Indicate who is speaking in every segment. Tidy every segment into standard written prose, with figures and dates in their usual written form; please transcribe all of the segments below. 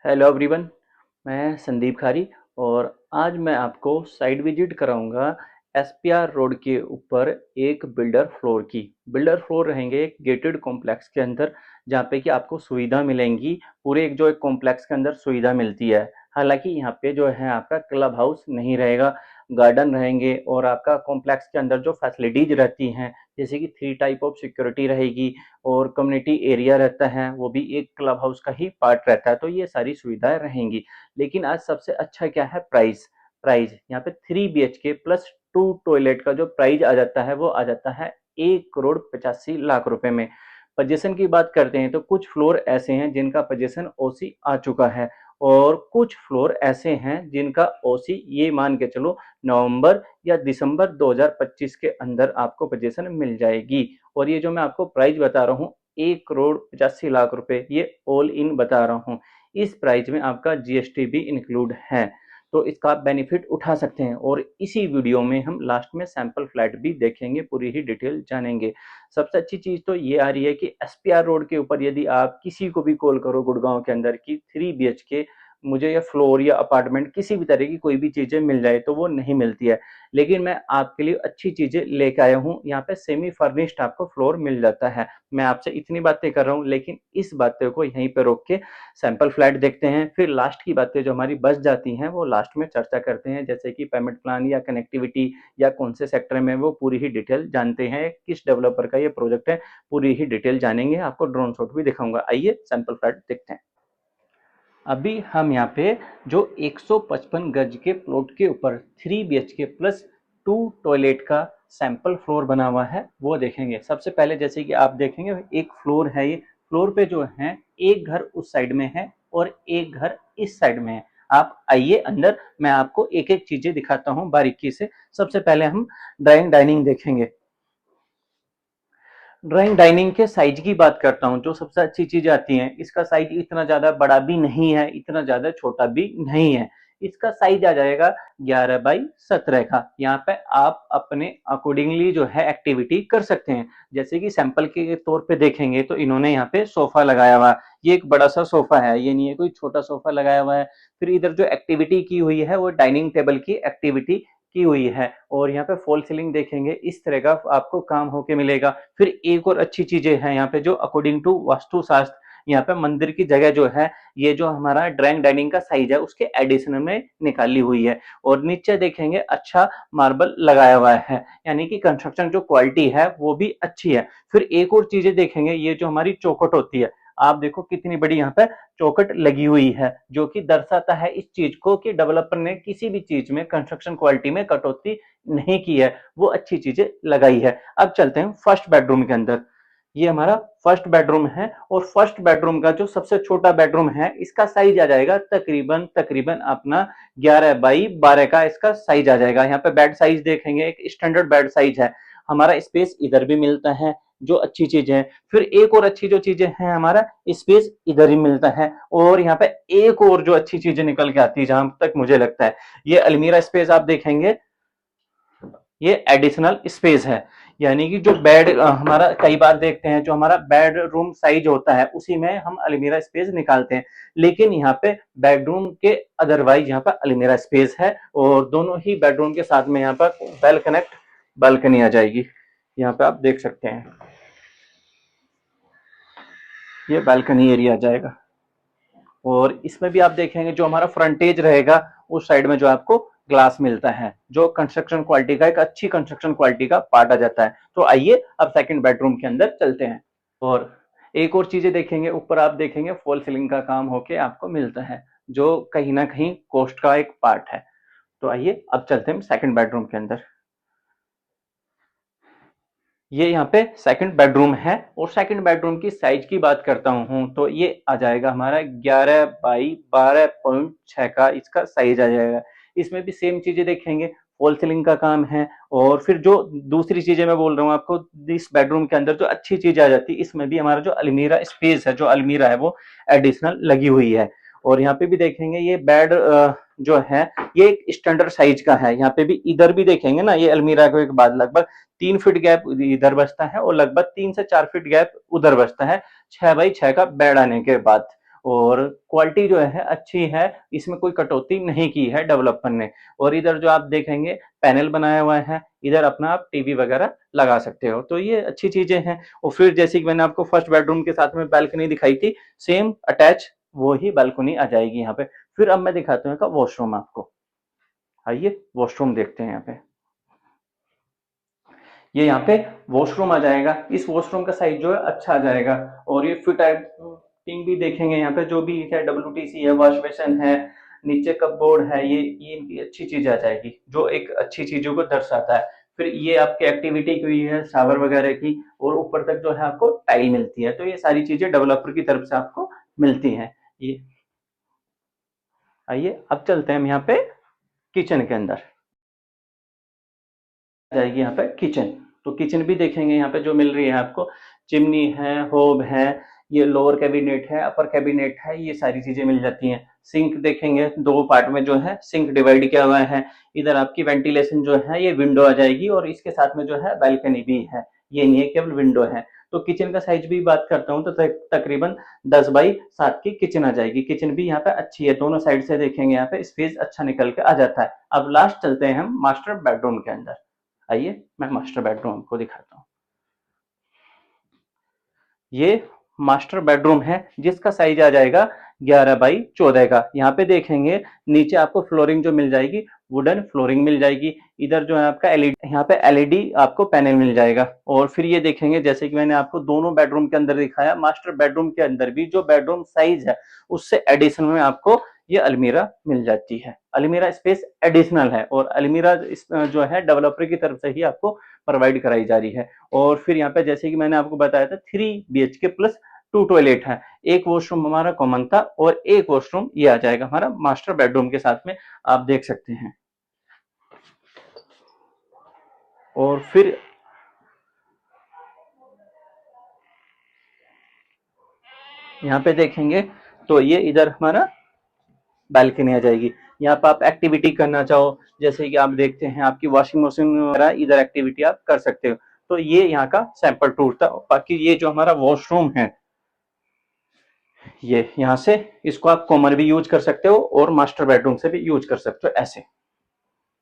Speaker 1: Hello everyone. मैं संदीप खारी और आज मैं आपको साइट विजिट कराऊंगा एसपीआर रोड के ऊपर एक बिल्डर फ्लोर की। बिल्डर फ्लोर रहेंगे एक गेटेड कॉम्प्लेक्स के अंदर, जहाँ पे कि आपको सुविधा मिलेंगी। पूरे एक कॉम्प्लेक्स के अंदर सुविधा मिलती है। हालांकि यहाँ पे जो है आपका क्लब हाउस नहीं रहेगा, गार्डन रहेंगे और आपका कॉम्प्लेक्स के अंदर जो फैसिलिटीज रहती हैं, जैसे कि 3 टाइप ऑफ सिक्योरिटी रहेगी और कम्युनिटी एरिया रहता है, वो भी एक क्लब हाउस का ही पार्ट रहता है। तो ये सारी सुविधाएं रहेंगी। लेकिन आज सबसे अच्छा क्या है? प्राइस। प्राइस यहाँ पे 3 BHK प्लस 2 टॉयलेट का जो प्राइस आ जाता है वो आ जाता है 1,85 लाख रुपए में। पोजीशन की बात करते हैं तो कुछ फ्लोर ऐसे हैं जिनका पोजीशन ओसी आ चुका है और कुछ फ्लोर ऐसे हैं जिनका ओसी ये मान के चलो नवंबर या दिसंबर 2025 के अंदर आपको पोजीशन मिल जाएगी। और ये जो मैं आपको प्राइस बता रहा हूँ 1,85 लाख रुपए, ये ऑल इन बता रहा हूँ। इस प्राइस में आपका जीएसटी भी इंक्लूड है, तो इसका आप बेनिफिट उठा सकते हैं। और इसी वीडियो में हम लास्ट में सैंपल फ्लैट भी देखेंगे, पूरी ही डिटेल जानेंगे। सबसे अच्छी चीज तो ये आ रही है कि एसपीआर रोड के ऊपर यदि आप किसी को भी कॉल करो गुड़गांव के अंदर की 3 BHK मुझे या फ्लोर या अपार्टमेंट किसी भी तरह की कोई भी चीजें मिल जाए तो वो नहीं मिलती है। लेकिन मैं आपके लिए अच्छी चीजें लेके आया हूँ। यहाँ पे सेमी फर्निश्ड आपको फ्लोर मिल जाता है। मैं आपसे इतनी बातें कर रहा हूँ, लेकिन इस बातें को यहीं पे रोक के सैंपल फ्लैट देखते हैं, फिर लास्ट की बातें जो हमारी बच जाती हैं वो लास्ट में चर्चा करते हैं, जैसे कि पेमेंट प्लान या कनेक्टिविटी या कौन से सेक्टर में, वो पूरी ही डिटेल जानते हैं। किस डेवलपर का ये प्रोजेक्ट है, पूरी ही डिटेल जानेंगे। आपको ड्रोन शॉट भी दिखाऊंगा। आइए सैंपल फ्लैट देखते हैं। अभी हम यहाँ पे जो 155 गज के प्लॉट के ऊपर 3 BHK प्लस 2 टॉयलेट का सैंपल फ्लोर बना हुआ है वो देखेंगे। सबसे पहले जैसे कि आप देखेंगे एक फ्लोर है, ये फ्लोर पे जो है एक घर उस साइड में है और एक घर इस साइड में है। आप आइए अंदर, मैं आपको एक एक चीजें दिखाता हूँ बारीकी से। सबसे पहले हम ड्राइंग डाइनिंग देखेंगे। ड्राइंग डाइनिंग के साइज की बात करता हूँ, जो सबसे अच्छी चीज आती है, इसका साइज इतना ज्यादा बड़ा भी नहीं है, इतना ज्यादा छोटा भी नहीं है। इसका साइज आ जाएगा 11 बाई 17 का। यहाँ पे आप अपने अकॉर्डिंगली जो है एक्टिविटी कर सकते हैं। जैसे कि सैंपल के तौर पे देखेंगे तो इन्होंने यहाँ पे सोफा लगाया हुआ है। ये एक बड़ा सा सोफा है, ये नहीं है कोई छोटा सोफा लगाया हुआ है। फिर इधर जो एक्टिविटी की हुई है वो डाइनिंग टेबल की एक्टिविटी की हुई है। और यहाँ पे फॉल सीलिंग देखेंगे, इस तरह का आपको काम होके मिलेगा। फिर एक और अच्छी चीजें हैं यहाँ पे, जो अकॉर्डिंग टू वास्तु शास्त्र यहाँ पे मंदिर की जगह जो है, ये जो हमारा ड्राइंग डाइनिंग का साइज है उसके एडिशन में निकाली हुई है। और नीचे देखेंगे अच्छा मार्बल लगाया हुआ है, यानी कि कंस्ट्रक्शन जो क्वालिटी है वो भी अच्छी है। फिर एक और चीजें देखेंगे, ये जो हमारी चौखट होती है, आप देखो कितनी बड़ी यहाँ पे चौखट लगी हुई है, जो कि दर्शाता है इस चीज को कि डेवलपर ने किसी भी चीज में कंस्ट्रक्शन क्वालिटी में कटौती नहीं की है, वो अच्छी चीजें लगाई है। अब चलते हैं फर्स्ट बेडरूम के अंदर। ये हमारा फर्स्ट बेडरूम है और फर्स्ट बेडरूम का जो सबसे छोटा बेडरूम है, इसका साइज आ जाएगा तकरीबन तकरीबन अपना 11 बाई 12 का इसका साइज आ जाएगा। यहाँ पे बेड साइज देखेंगे, एक स्टैंडर्ड बेड साइज है। हमारा स्पेस इधर भी मिलता है, जो अच्छी चीज है। फिर एक और अच्छी जो चीजें हैं, हमारा स्पेस इधर ही मिलता है। और यहाँ पे एक और जो अच्छी चीजें निकल के आती है जहां तक मुझे लगता है, ये अलमीरा स्पेस आप देखेंगे, ये एडिशनल स्पेस है। यानी कि जो बेड हमारा कई बार देखते हैं, जो हमारा बेडरूम साइज होता है उसी में हम अलमीरा स्पेस निकालते हैं, लेकिन यहाँ पे बेडरूम के अदरवाइज यहाँ पर अलमीरा स्पेस है। और दोनों ही बेडरूम के साथ में यहाँ पर वेल कनेक्ट बालकनी आ जाएगी। यहाँ पे आप देख सकते हैं, ये बालकनी एरिया आ जाएगा। और इसमें भी आप देखेंगे जो हमारा फ्रंटेज रहेगा, उस साइड में जो आपको ग्लास मिलता है, जो कंस्ट्रक्शन क्वालिटी का एक अच्छी कंस्ट्रक्शन क्वालिटी का पार्ट आ जाता है। तो आइए अब सेकंड बेडरूम के अंदर चलते हैं। और एक और चीजें देखेंगे, ऊपर आप देखेंगे फॉल सीलिंग का काम होके आपको मिलता है, जो कहीं ना कहीं कॉस्ट का एक पार्ट है। तो आइए अब चलते हैं सेकंड बेडरूम के अंदर। ये यहाँ पे सेकंड बेडरूम है और सेकंड बेडरूम की साइज की बात करता हूँ तो ये आ जाएगा हमारा 11 बाई 12.6 का इसका साइज आ जाएगा। इसमें भी सेम चीजें देखेंगे, फॉल सीलिंग का काम है। और फिर जो दूसरी चीजें मैं बोल रहा हूँ आपको, इस बेडरूम के अंदर जो अच्छी चीज आ जाती है, इसमें भी हमारा जो अलमीरा स्पेस है, जो अलमीरा है वो एडिशनल लगी हुई है। और यहाँ पे भी देखेंगे ये बेड जो है ये एक स्टैंडर्ड साइज का है। यहाँ पे भी इधर भी देखेंगे ना, ये अलमीरा को एक बाद लगभग 3 फीट गैप इधर बचता है और लगभग 3 से 4 फीट गैप उधर बचता है 6 बाई 6 का बेड आने के बाद। और क्वालिटी जो है अच्छी है, इसमें कोई कटौती नहीं की है डेवलपर ने। और इधर जो आप देखेंगे पैनल बनाया हुआ है, इधर अपना आप टीवी वगैरह लगा सकते हो, तो ये अच्छी चीजें हैं। और फिर जैसे कि मैंने आपको फर्स्ट बेडरूम के साथ में बैल्कनी दिखाई थी, सेम अटैच वो ही बालकनी आ जाएगी यहाँ पे। फिर अब मैं दिखाता हूँ का वॉशरूम आपको। आइए वॉशरूम देखते हैं यहाँ पे। ये यहाँ पे वॉशरूम आ जाएगा, इस वॉशरूम का साइज जो है अच्छा आ जाएगा। और ये फिट टाइपिंग भी देखेंगे यहाँ पे, जो भी है WTC है, वॉश बेसिन है, नीचे कपबोर्ड है, ये इनकी अच्छी चीज आ जाएगी जो एक अच्छी चीजों को दर्शाता है। फिर ये आपके एक्टिविटी की हुई है, शावर वगैरह की, और ऊपर तक जो है आपको टाइल मिलती है। तो ये सारी चीजें डेवलपर की तरफ से आपको मिलती हैं। ये आइए अब चलते हैं हम यहाँ पे किचन के अंदर। जाएगी यहाँ पे किचन, तो किचन भी देखेंगे यहाँ पे जो मिल रही है आपको। चिमनी है, होब है, ये लोअर कैबिनेट है, अपर कैबिनेट है, ये सारी चीजें मिल जाती हैं। सिंक देखेंगे, दो पार्ट में जो है सिंक डिवाइड किया हुआ है। इधर आपकी वेंटिलेशन जो है ये विंडो आ जाएगी, और इसके साथ में जो है बैल्कनी भी है, ये नहीं है केवल विंडो है। तो किचन का साइज भी बात करता हूँ तो तकरीबन 10x7 की किचन आ जाएगी। किचन भी यहाँ पे अच्छी है, दोनों साइड से देखेंगे यहाँ पे स्पेस अच्छा निकल के आ जाता है। अब लास्ट चलते हैं हम मास्टर बेडरूम के अंदर। आइए मैं मास्टर बेडरूम आपको दिखाता हूँ। ये मास्टर बेडरूम है जिसका साइज आ जाएगा 11x14 का। यहाँ पे देखेंगे नीचे आपको फ्लोरिंग जो मिल जाएगी, वुडन फ्लोरिंग मिल जाएगी। इधर जो है आपका एलईडी, यहाँ पे एलईडी आपको पैनल मिल जाएगा। और फिर ये देखेंगे जैसे कि मैंने आपको दोनों बेडरूम के अंदर दिखाया, मास्टर बेडरूम के अंदर भी जो बेडरूम साइज है उससे एडिशन में आपको ये अलमीरा मिल जाती है। अलमीरा स्पेस एडिशनल है, और अलमीरा जो है डेवलपर की तरफ से ही आपको प्रोवाइड कराई जा रही है। और फिर यहाँ पे जैसे कि मैंने आपको बताया था 3 BHK प्लस 2 टॉयलेट है। एक वॉशरूम हमारा कॉमन था, और एक वॉशरूम ये आ जाएगा हमारा मास्टर बेडरूम के साथ में, आप देख सकते हैं। और फिर यहाँ पे देखेंगे तो ये इधर हमारा बालकनी आ जाएगी। यहाँ पे आप एक्टिविटी करना चाहो, जैसे कि आप देखते हैं आपकी वॉशिंग मशीन वगैरह, इधर एक्टिविटी आप कर सकते हो। तो ये यहाँ का सैंपल टूर था। बाकी ये जो हमारा वॉशरूम है, ये यहाँ से इसको आप कॉमन भी यूज कर सकते हो और मास्टर बेडरूम से भी यूज कर सकते हो ऐसे।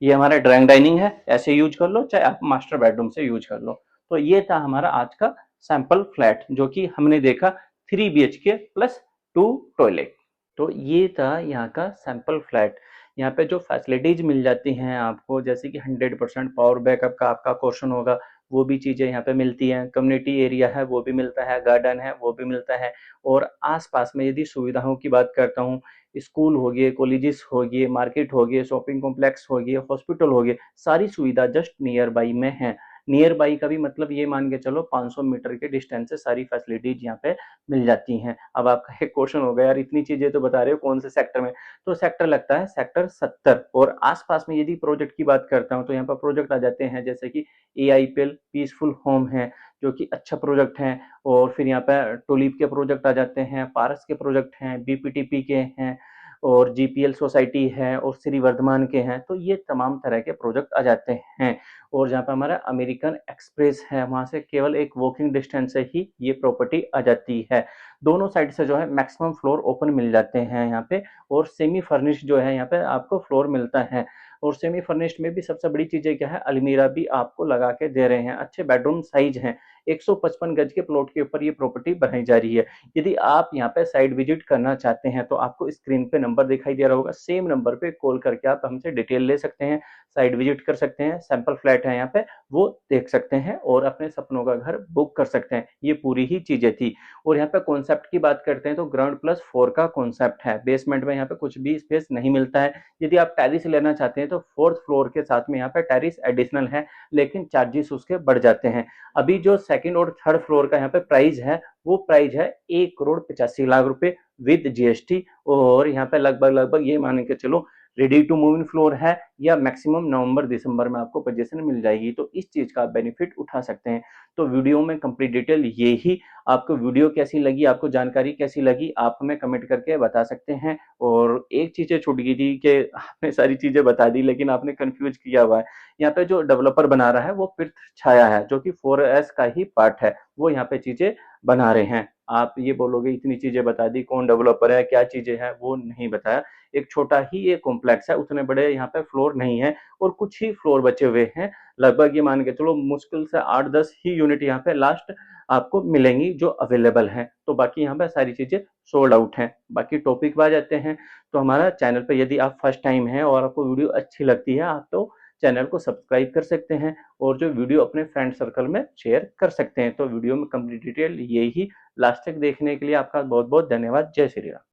Speaker 1: ये हमारा ड्राइंग डाइनिंग है, ऐसे यूज कर लो, चाहे आप मास्टर बेडरूम से यूज कर लो। तो ये था हमारा आज का सैंपल फ्लैट, जो कि हमने देखा 3 BHK प्लस 2 टॉयलेट। तो ये था यहाँ का सैंपल फ्लैट। यहाँ पे जो फैसिलिटीज मिल जाती हैं आपको, जैसे कि 100% पावर बैकअप का आपका क्वेश्चन होगा, वो भी चीज़ें यहाँ पे मिलती हैं। कम्युनिटी एरिया है वो भी मिलता है, गार्डन है वो भी मिलता है। और आसपास में यदि सुविधाओं की बात करता हूँ, स्कूल हो गए, कॉलेजेस हो गए, मार्केट हो गए, शॉपिंग कॉम्प्लेक्स हो गए, हॉस्पिटल हो गए, सारी सुविधा जस्ट नियर बाई में है। नियर बाई का भी मतलब ये मान के चलो 500 मीटर के डिस्टेंस से सारी फैसिलिटीज यहाँ पे मिल जाती हैं। अब आपका एक क्वेश्चन होगा, यार इतनी चीजें तो बता रहे हो, कौन से सेक्टर में? तो सेक्टर लगता है सेक्टर 70। और आसपास में यदि प्रोजेक्ट की बात करता हूँ तो यहाँ पर प्रोजेक्ट आ जाते हैं जैसे कि AIPL पीसफुल होम है, जो कि अच्छा प्रोजेक्ट है। और फिर यहाँ पे टुलिप के प्रोजेक्ट आ जाते हैं, पारस के प्रोजेक्ट हैं, BPTP के हैं, और GPL सोसाइटी है, और श्री वर्धमान के हैं। तो ये तमाम तरह के प्रोजेक्ट आ जाते हैं। और जहाँ पे हमारा अमेरिकन एक्सप्रेस है, वहां से केवल एक वॉकिंग डिस्टेंस से ही ये प्रॉपर्टी आ जाती है। दोनों साइड से जो है मैक्सिमम फ्लोर ओपन मिल जाते हैं यहाँ पे। और सेमी फर्निश्ड जो है यहाँ पे आपको फ्लोर मिलता है। और सेमी फर्निश्ड में भी सबसे बड़ी चीजें क्या है, अलमीरा भी आपको लगा के दे रहे हैं, अच्छे बेडरूम साइज हैं। 155 गज के प्लॉट के ऊपर ये प्रॉपर्टी बनाई जा रही है। यदि आप यहाँ पे साइड विजिट करना चाहते हैं तो आपको स्क्रीन पे नंबर दिखाई दे रहा होगा, सेम नंबर पे कॉल करके आप हमसे डिटेल ले सकते हैं, साइड विजिट कर सकते हैं, सैंपल फ्लैट है यहाँ पे वो देख सकते हैं, और अपने सपनों का घर बुक कर सकते हैं। ये पूरी ही चीजें थी। और यहाँ पे कॉन्सेप्ट की बात करते हैं तो ग्राउंड+4 का कॉन्सेप्ट है। बेसमेंट में यहाँ पे कुछ भी स्पेस नहीं मिलता है। यदि आप टेरिस लेना चाहते हैं तो 4th फ्लोर के साथ में यहाँ पे टेरिस एडिशनल है, लेकिन चार्जेस उसके बढ़ जाते हैं। अभी जो 2nd और 3rd फ्लोर का यहाँ पे प्राइस है, वो प्राइस है 1,85,00,000 रुपए विद GST। और यहाँ पे लगभग ये मान के चलो ready to move in floor है, या मैक्सिमम नवंबर दिसंबर में आपको पोजीशन मिल जाएगी। तो इस चीज का बेनिफिट उठा सकते हैं। तो वीडियो में कंप्लीट डिटेल ये ही। आपको वीडियो कैसी लगी, आपको जानकारी कैसी लगी, आप हमें कमेंट करके बता सकते हैं। और एक चीजें छूट गई थी कि आपने सारी चीजें बता दी, लेकिन आपने कंफ्यूज किया हुआ है। यहाँ पे जो डेवलपर बना रहा है वो पृथ छाया है, जो कि 4S का ही पार्ट है, वो यहाँ पे चीजें बना रहे हैं। आप ये बोलोगे इतनी चीज़ें बता दी, कौन डेवलपर है, क्या चीज़ें हैं, वो नहीं बताया। एक छोटा ही ये कॉम्प्लेक्स है, उतने बड़े यहाँ पे फ्लोर नहीं है और कुछ ही फ्लोर बचे हुए हैं। लगभग ये मान के चलो मुश्किल से 8-10 ही यूनिट यहाँ पे लास्ट आपको मिलेंगी जो अवेलेबल हैं। तो बाकी यहाँ पे सारी चीज़ें सोल्ड आउट हैं। बाकी टॉपिक पे आ जाते हैं। तो हमारा चैनल पे यदि आप फर्स्ट टाइम हैं और आपको वीडियो अच्छी लगती है, आप तो चैनल को सब्सक्राइब कर सकते हैं और जो वीडियो अपने फ्रेंड सर्कल में शेयर कर सकते हैं। तो वीडियो में कंप्लीट डिटेल यही। लास्ट तक देखने के लिए आपका बहुत बहुत धन्यवाद। जय श्री राम।